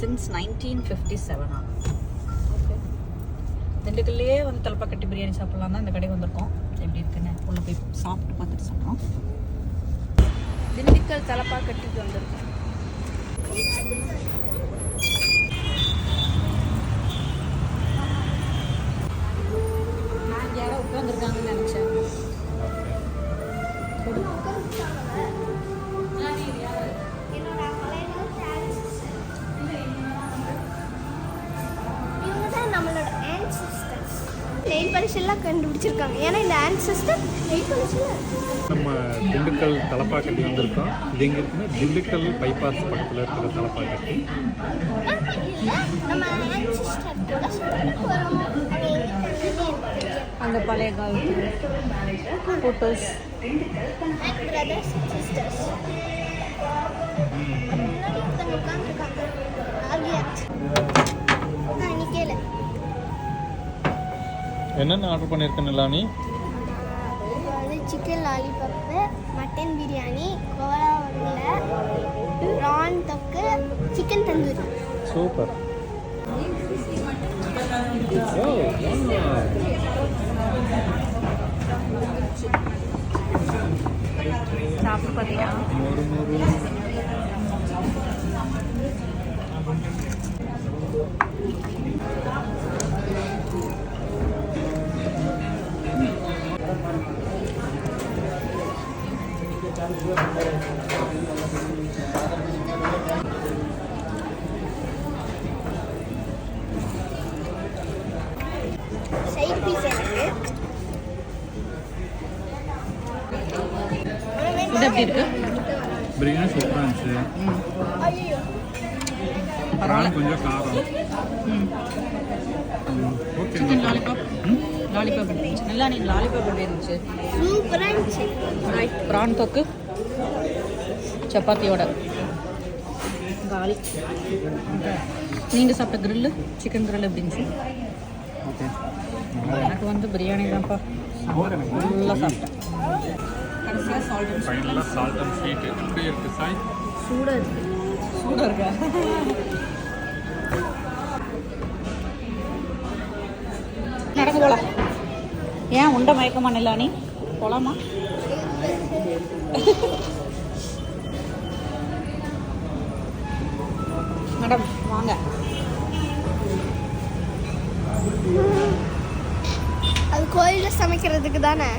Since 1957. Okay, திண்டுக்கல்லையே வந்து தலப்பாக்கட்டி பிரியாணி சாப்பிட்லாம் தான் இந்த கடைக்கு வந்திருக்கோம். எப்படி இருக்குன்னு உள்ளே போய் சாப்பிட்டு பார்த்துட்டு சாப்பிட்றோம். திண்டுக்கல் தலப்பாக்கட்டிக்கு வந்திருக்கோம். நான் யாரோ உட்காந்துருக்காங்கன்னு நினச்சேன். நெயில் பாலிஷ் எல்லாம் கண்டுபிடிச்சிருக்காங்க. ஏன்னா இந்த ஆன்செஸ்டர் நெயில் பாலிஷ் நம்ம திண்டுக்கல் தலப்பாக்கட்டி வந்திருக்கோம். இது எங்கே இருக்குன்னா திண்டுக்கல் பைபாஸ் பக்கத்தில் இருக்கிற தலப்பாக்கட்டி. நம்ம ஆன்செஸ்டர் அந்த பழைய காலத்து ஃபோட்டோஸ், பிரதர்ஸ் சிஸ்டர்ஸ் உட்காந்துருக்காங்க. கேளு என்னென்ன ஆர்டர் பண்ணியிருக்கேன் எல்லாமே? சிக்கன் லாலிபப்பு, மட்டன் பிரியாணி, கோலா உருளை, ப்ரான் தொக்கு, சிக்கன் தந்தூரி. சூப்பர். சாப்பிட்டு பார்த்தீங்கன்னா சைடு பீஸ் எனக்கு இது எப்படி இருக்கு? பிரியாணி சூப்பராக இருந்துச்சு. ஐயோ ப்ரான் கொஞ்சம் காரம். ஓகே. சிக்கன் லாலிபாப், லாலிபாப் இருந்துச்சு. நல்லா நீ லாலிபாப் எப்படி இருந்துச்சு? சூப்பராக இருந்துச்சு. ரைட். ப்ரான் தொக்கு சப்பாத்தியோட காலி. நீங்கள் சாப்பிட்ட கிரில்லு, சிக்கன் கிரில் எப்படி இருந்துச்சு? ஓகே. எனக்கு வந்து பிரியாணி தான்ப்பா, ஃபுல்லாக சாப்பிட்டேன். கடைசியாக சால்ட் அண்ட் ஃபைனலாக சால்ட் அண்ட் ஸ்வீட் எப்படி இருக்குது சாய்? சூடாக இருக்கு. சூடாக இருக்கா? நடக்க போகலாம். ஏன் உண்டை மயக்கமா நிலானி? போகலாமா? மேடம் வாங்க. அது கோயிலில் சமைக்கிறதுக்கு தானே?